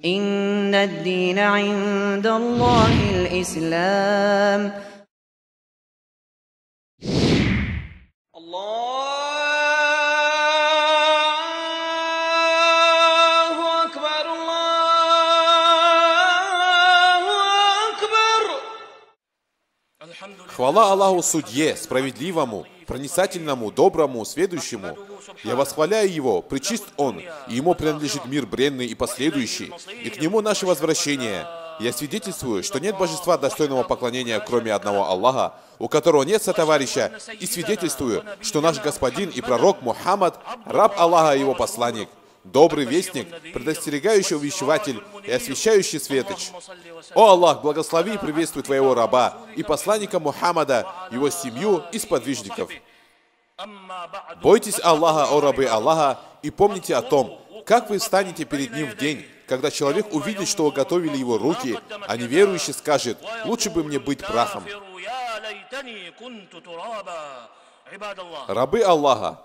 إن الدين عند الله الإسلام. Хвала Аллаху Судье, справедливому, проницательному, доброму, сведущему. Я восхваляю Его, пречист Он, и Ему принадлежит мир бренный и последующий, и к Нему наше возвращение. Я свидетельствую, что нет божества достойного поклонения, кроме одного Аллаха, у которого нет сотоварища, и свидетельствую, что наш Господин и пророк Мухаммад, раб Аллаха и Его посланник, добрый вестник, предостерегающий увещеватель и освещающий светоч. О Аллах, благослови и приветствуй Твоего раба и посланника Мухаммада, его семью и сподвижников. Бойтесь Аллаха, о рабы Аллаха, и помните о том, как вы встанете перед Ним в день, когда человек увидит, что уготовили его руки, а неверующий скажет: «Лучше бы мне быть прахом». Рабы Аллаха,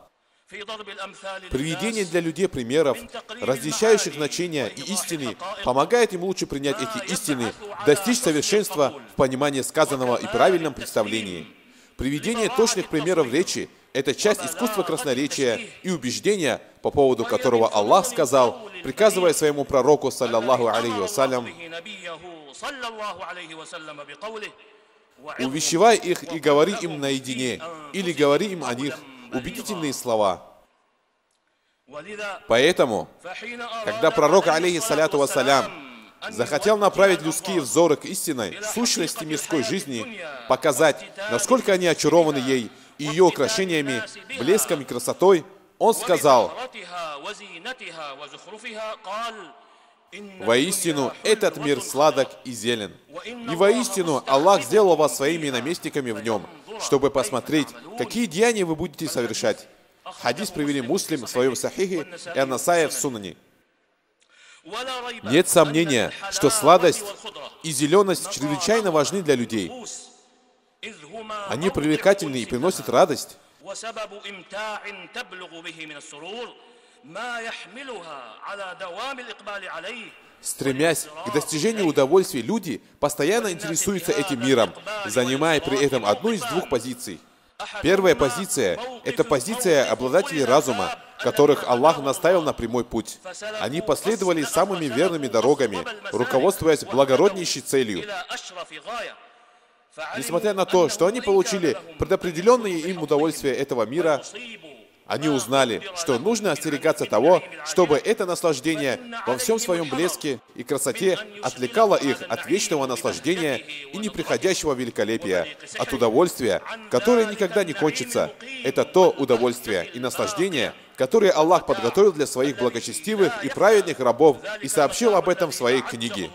приведение для людей примеров, различающих значения и истины, помогает им лучше принять эти истины, достичь совершенства в понимании сказанного и правильном представлении. Приведение точных примеров речи – это часть искусства красноречия и убеждения, по поводу которого Аллах сказал, приказывая своему пророку, саллаллаху алейхи вассалям: «Увещевай их и говори им наедине, или говори им о них убедительные слова». Поэтому, когда пророк, алейхиссаляту вассалям, захотел направить людские взоры к истинной сущности мирской жизни, показать, насколько они очарованы ей и ее украшениями, блеском и красотой, он сказал: «Воистину, этот мир сладок и зелен. И воистину, Аллах сделал вас своими наместниками в нем, чтобы посмотреть, какие деяния вы будете совершать». Хадис привели Муслим в своем Сахихе и Ан-Насаи в Сунане. Нет сомнения, что сладость и зеленость чрезвычайно важны для людей. Они привлекательны и приносят радость. Стремясь к достижению удовольствия, люди постоянно интересуются этим миром, занимая при этом одну из двух позиций. Первая позиция – это позиция обладателей разума, которых Аллах наставил на прямой путь. Они последовали самыми верными дорогами, руководствуясь благороднейшей целью. Несмотря на то, что они получили предопределенные им удовольствия этого мира, они узнали, что нужно остерегаться того, чтобы это наслаждение во всем своем блеске и красоте отвлекало их от вечного наслаждения и неприходящего великолепия, от удовольствия, которое никогда не кончится. Это то удовольствие и наслаждение, которые Аллах подготовил для своих благочестивых и праведных рабов и сообщил об этом в своей книге.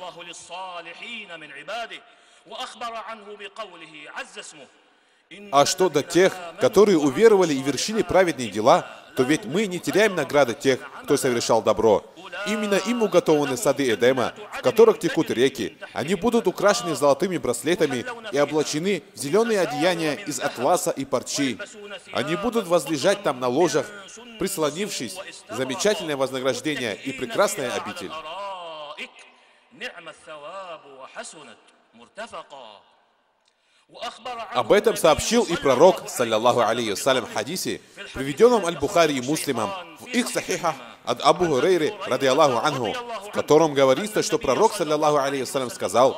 А что до тех, которые уверовали и вершили праведные дела, то ведь мы не теряем награды тех, кто совершал добро. Именно им уготованы сады Эдема, в которых текут реки. Они будут украшены золотыми браслетами и облачены в зеленые одеяния из атласа и парчи. Они будут возлежать там на ложах, прислонившись. Замечательное вознаграждение и прекрасная обитель. Об этом сообщил и пророк, саллаллаху алейхи вассалям, в хадисе, приведенном Аль-Бухари и Муслимом, в их сахихах от Абу Хурейры, ради Аллаху анху, в котором говорится, что пророк, саллаллаху алейхи вассалям, сказал: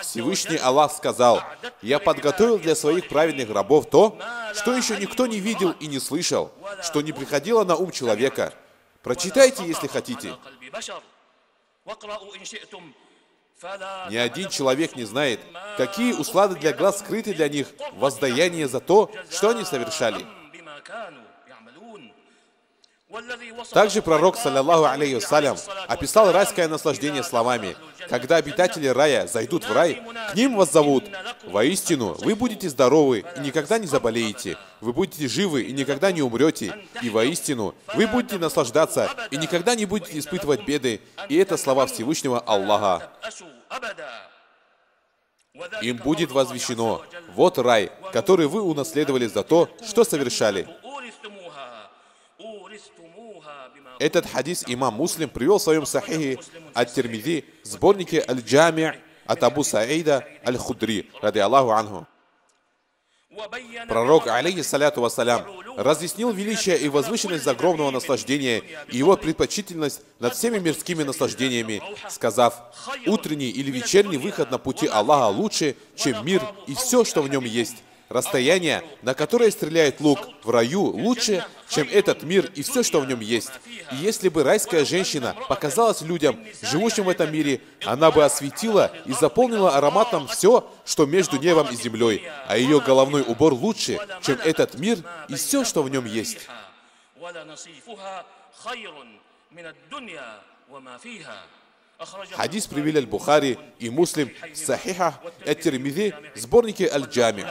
«Всевышний Аллах сказал: я подготовил для своих праведных рабов то, что еще никто не видел и не слышал, что не приходило на ум человека. Прочитайте, если хотите». Ни один человек не знает, какие услады для глаз скрыты для них, воздаяние за то, что они совершали. Также пророк, саллаллаху алейхи вассалям, описал райское наслаждение словами: «Когда обитатели рая зайдут в рай, к ним вас зовут: воистину, вы будете здоровы и никогда не заболеете, вы будете живы и никогда не умрете, и воистину, вы будете наслаждаться и никогда не будете испытывать беды». И это слова Всевышнего Аллаха. Им будет возвещено: вот рай, который вы унаследовали за то, что совершали. Этот хадис имам Муслим привел в своем сахихе ат-Тирмизи в сборнике Аль-Джами' от Абу Саида Аль-Худри, ради Аллаху анху. Пророк, алейхиссаляту вассалям, разъяснил величие и возвышенность загробного наслаждения и его предпочтительность над всеми мирскими наслаждениями, сказав: «Утренний или вечерний выход на пути Аллаха лучше, чем мир и все, что в нем есть. Расстояние, на которое стреляет лук в раю, лучше, чем этот мир и все, что в нем есть. И если бы райская женщина показалась людям, живущим в этом мире, она бы осветила и заполнила ароматом все, что между небом и землей, а ее головной убор лучше, чем этот мир и все, что в нем есть». Хадис привели Аль-Бухари и Муслим в сахихах ат-Тирмизи в сборнике Аль-Джами'.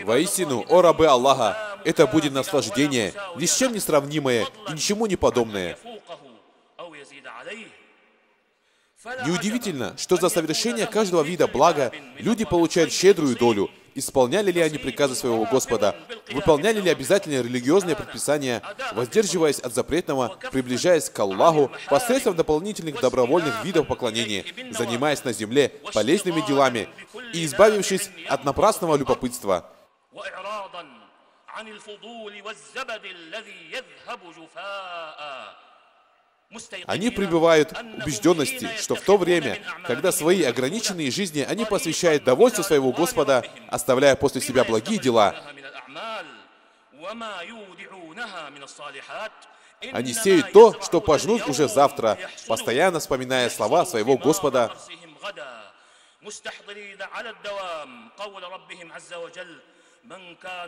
Воистину, о рабы Аллаха, это будет наслаждение, ни с чем не сравнимое и ничему не подобное. Неудивительно, что за совершение каждого вида блага люди получают щедрую долю. Исполняли ли они приказы своего Господа, выполняли ли обязательные религиозные предписания, воздерживаясь от запретного, приближаясь к Аллаху посредством дополнительных добровольных видов поклонения, занимаясь на земле полезными делами и избавившись от напрасного любопытства. Они пребывают в убежденности, что в то время, когда свои ограниченные жизни они посвящают довольству своего Господа, оставляя после себя благие дела, они сеют то, что пожнут уже завтра, постоянно вспоминая слова своего Господа.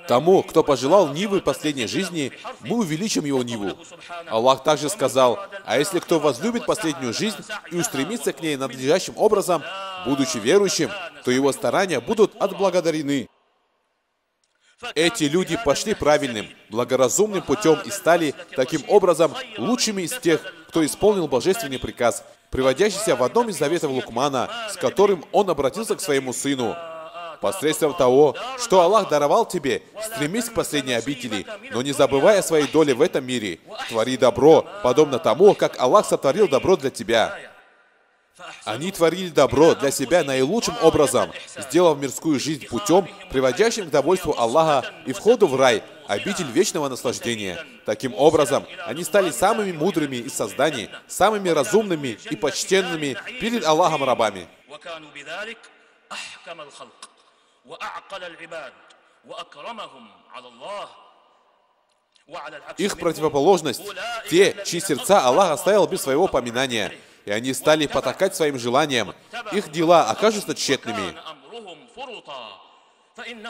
Тому, кто пожелал нивы последней жизни, мы увеличим его ниву. Аллах также сказал: а если кто возлюбит последнюю жизнь и устремится к ней надлежащим образом, будучи верующим, то его старания будут отблагодарены. Эти люди пошли правильным, благоразумным путем и стали таким образом лучшими из тех, кто исполнил божественный приказ, приводящийся в одном из заветов Лукмана, с которым он обратился к своему сыну: посредством того, что Аллах даровал тебе, стремись к последней обители, но не забывай о своей доле в этом мире. Твори добро, подобно тому, как Аллах сотворил добро для тебя. Они творили добро для себя наилучшим образом, сделав мирскую жизнь путем, приводящим к довольству Аллаха и входу в рай, обитель вечного наслаждения. Таким образом, они стали самыми мудрыми из созданий, самыми разумными и почтенными перед Аллахом рабами. Их противоположность — те, чьи сердца Аллах оставил без своего поминания, и они стали потакать своим желаниям. Их дела окажутся тщетными.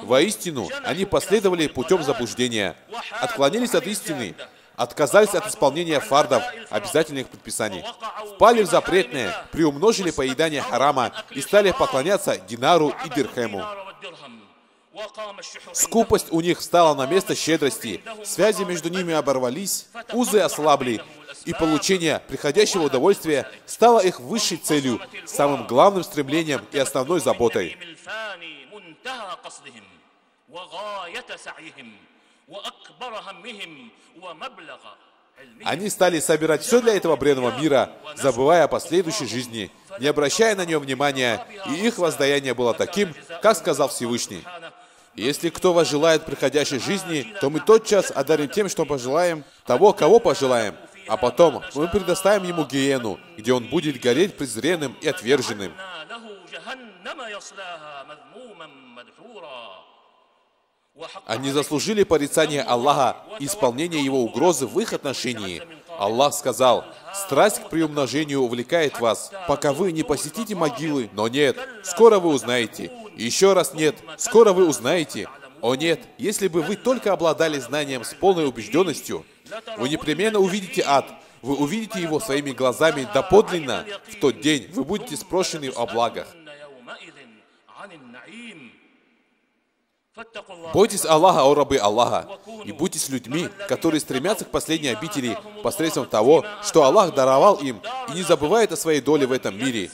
Воистину, они последовали путем заблуждения, отклонились от истины, отказались от исполнения фардов, обязательных предписаний, впали в запретное, приумножили поедание харама и стали поклоняться динару и дирхему. Скупость у них встала на место щедрости, связи между ними оборвались, узы ослабли, и получение приходящего удовольствия стало их высшей целью, самым главным стремлением и основной заботой. Они стали собирать все для этого бренного мира, забывая о последующей жизни, не обращая на нее внимания, и их воздаяние было таким, как сказал Всевышний: «Если кто возжелает приходящей жизни, то мы тотчас одарим тем, что пожелаем, того, кого пожелаем, а потом мы предоставим ему гиену, где он будет гореть презренным и отверженным». Они заслужили порицание Аллаха и исполнение его угрозы в их отношении. Аллах сказал: «Страсть к приумножению увлекает вас, пока вы не посетите могилы, но нет, скоро вы узнаете. И еще раз нет, скоро вы узнаете. О нет, если бы вы только обладали знанием с полной убежденностью, вы непременно увидите ад, вы увидите его своими глазами доподлинно. В тот день вы будете спрошены о благах». Бойтесь Аллаха, о рабы Аллаха, и будьте с людьми, которые стремятся к последней обители посредством того, что Аллах даровал им, и не забывают о своей доле в этом мире.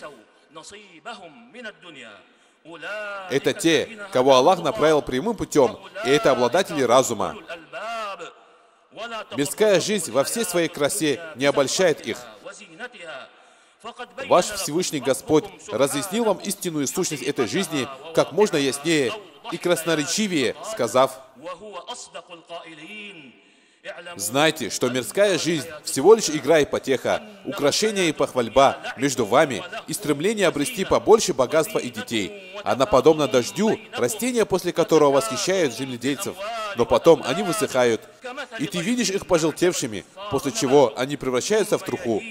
Это те, кого Аллах направил прямым путем, и это обладатели разума. Мирская жизнь во всей своей красе не обольщает их. Ваш Всевышний Господь разъяснил вам истинную сущность этой жизни как можно яснее и красноречивее, сказав: «Знайте, что мирская жизнь всего лишь игра и потеха, украшение и похвальба между вами и стремление обрести побольше богатства и детей. Она подобна дождю, растения, после которого восхищают земледельцев, но потом они высыхают, и ты видишь их пожелтевшими, после чего они превращаются в труху.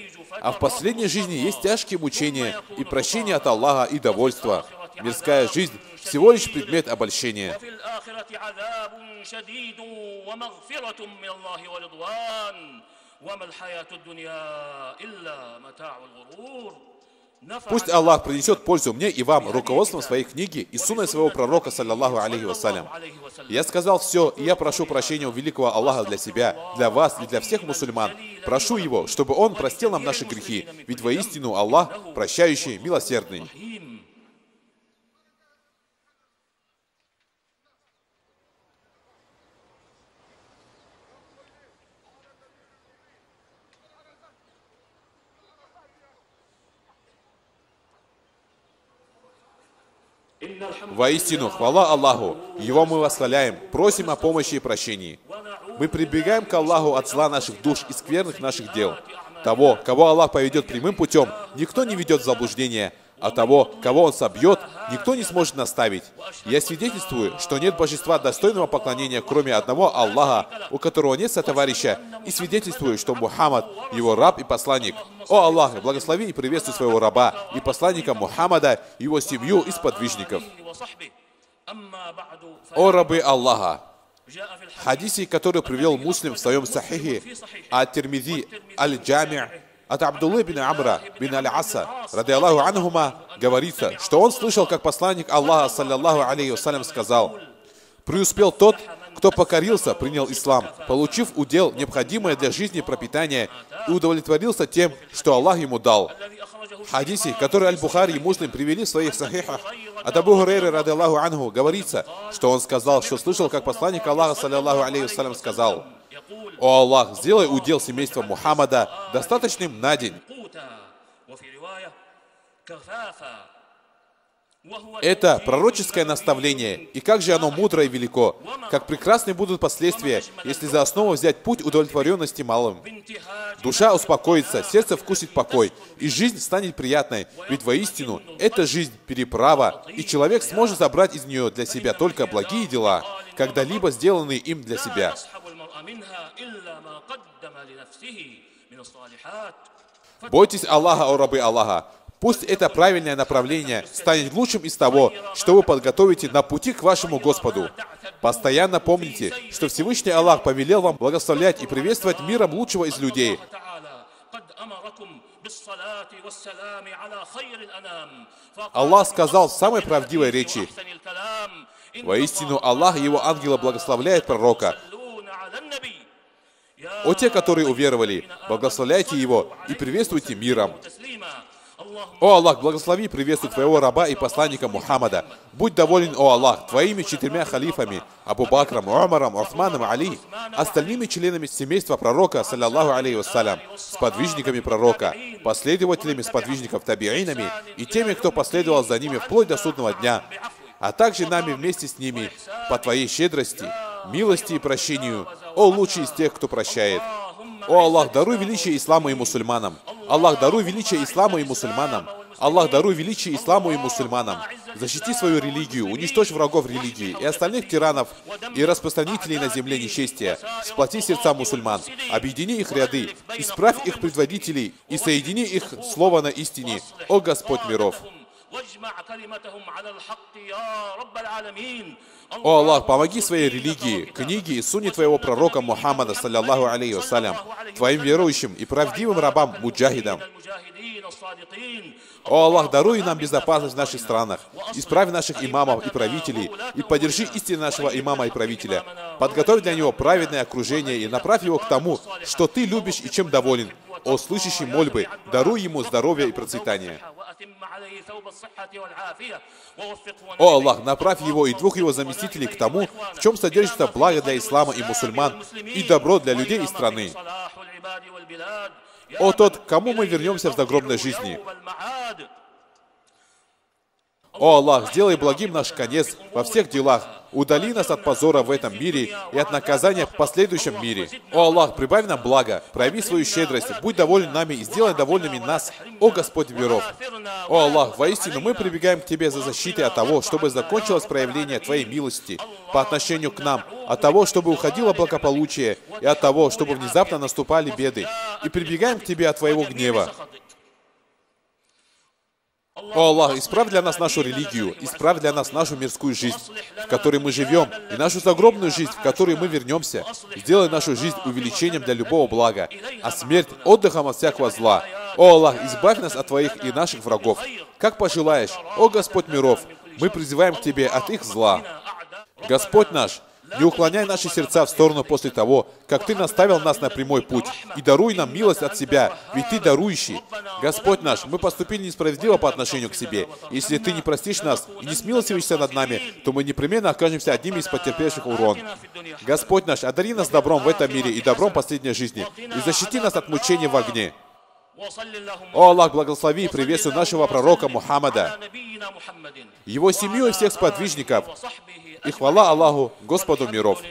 А в последней жизни есть тяжкие мучения и прощение от Аллаха и довольство. Мирская жизнь всего лишь предмет обольщения». Пусть Аллах принесет пользу мне и вам руководством своей книги и сунной своего пророка, саллаллаху алейхи вассалям. Я сказал все, и я прошу прощения у великого Аллаха для себя, для вас и для всех мусульман. Прошу Его, чтобы Он простил нам наши грехи, ведь воистину Аллах прощающий, милосердный. Воистину, хвала Аллаху, Его мы восхваляем, просим о помощи и прощении. Мы прибегаем к Аллаху от зла наших душ и скверных наших дел. Того, кого Аллах поведет прямым путем, никто не ведет в заблуждение, а того, кого Он собьет, никто не сможет наставить. Я свидетельствую, что нет божества достойного поклонения, кроме одного Аллаха, у которого нет сотоварища, и свидетельствую, что Мухаммад, его раб и посланник. О Аллах, благослови и приветствуй своего раба и посланника Мухаммада, его семью и сподвижников. О рабы Аллаха! В хадисе, который привел Муслим в своем сахихе, ат-Тирмизи, аль-Джами', от Абдуллы бин Амра бин Аль-Аса, ради Аллаху анхума, говорится, что он слышал, как посланник Аллаха, саллаллаху алейхи вассалям, сказал: «Преуспел тот, кто покорился, принял ислам, получив удел необходимое для жизни пропитание и удовлетворился тем, что Аллах ему дал». В хадисе, который Аль-Бухари и Муслим привели в своих сахихах, от Абу Хурайры, ради Аллаху анху, говорится, что он сказал, что слышал, как посланник Аллаха, саллаллаху алейхи вассалям, сказал: «О Аллах, сделай удел семейства Мухаммада достаточным на день». Это пророческое наставление, и как же оно мудро и велико, как прекрасны будут последствия, если за основу взять путь удовлетворенности малым. Душа успокоится, сердце вкусит покой, и жизнь станет приятной, ведь воистину эта жизнь переправа, и человек сможет забрать из нее для себя только благие дела, когда-либо сделанные им для себя. Бойтесь Аллаха, о рабы Аллаха. Пусть это правильное направление станет лучшим из того, что вы подготовите на пути к вашему Господу. Постоянно помните, что Всевышний Аллах повелел вам благословлять и приветствовать миром лучшего из людей. Аллах сказал в самой правдивой речи: «Воистину Аллах и Его ангелы благословляют пророка». О те, которые уверовали, благословляйте его и приветствуйте миром. О Аллах, благослови и приветствуй твоего раба и посланника Мухаммада. Будь доволен, о Аллах, твоими 4 халифами, Абу Бакром, Умаром, Усманом, Али, остальными членами семейства пророка, саллаллаху алейхи вассалям, сподвижниками пророка, последователями сподвижников табиинами и теми, кто последовал за ними вплоть до судного дня, а также нами вместе с ними, по твоей щедрости, милости и прощению, о лучший из тех, кто прощает. О Аллах, даруй величие исламу и мусульманам. Аллах, даруй величие исламу и мусульманам. Аллах, даруй величие исламу и мусульманам. Защити свою религию, уничтожь врагов религии и остальных тиранов и распространителей на земле нечестия. Сплоти сердца мусульман, объедини их ряды, исправь их предводителей и соедини их слово на истине, о Господь миров. О Аллах, помоги своей религии, книге и сунне твоего пророка Мухаммада, саллаллаху алейхи вассалям, твоим верующим и правдивым рабам муджахидам. О Аллах, даруй нам безопасность в наших странах, исправь наших имамов и правителей, и поддержи истину нашего имама и правителя. Подготовь для него праведное окружение и направь его к тому, что ты любишь и чем доволен. О слышащий мольбы, даруй ему здоровье и процветание. О Аллах, направь его и двух его заместителей к тому, в чем содержится благо для ислама и мусульман, и добро для людей и страны. О тот, к кому мы вернемся в загробной жизни. О Аллах, сделай благим наш конец во всех делах. Удали нас от позора в этом мире и от наказания в последующем мире. О Аллах, прибавь нам благо, прояви свою щедрость, будь доволен нами и сделай довольными нас, о Господь миров. О Аллах, воистину мы прибегаем к Тебе за защитой от того, чтобы закончилось проявление Твоей милости по отношению к нам, от того, чтобы уходило благополучие, и от того, чтобы внезапно наступали беды. И прибегаем к Тебе от Твоего гнева. О Аллах, исправь для нас нашу религию, исправь для нас нашу мирскую жизнь, в которой мы живем, и нашу загробную жизнь, в которой мы вернемся. Сделай нашу жизнь увеличением для любого блага, а смерть отдыхом от всякого зла. О Аллах, избавь нас от Твоих и наших врагов. Как пожелаешь, о Господь миров, мы призываем к Тебе от их зла. Господь наш, не уклоняй наши сердца в сторону после того, как Ты наставил нас на прямой путь, и даруй нам милость от Себя, ведь Ты дарующий. Господь наш, мы поступили несправедливо по отношению к Себе. Если Ты не простишь нас и не смилостивишься над нами, то мы непременно окажемся одними из потерпевших урон. Господь наш, одари нас добром в этом мире и добром последней жизни, и защити нас от мучения в огне. О Аллах, благослови и приветствуй нашего пророка Мухаммада, его семью и всех сподвижников. И хвала Аллаху, Господу миров.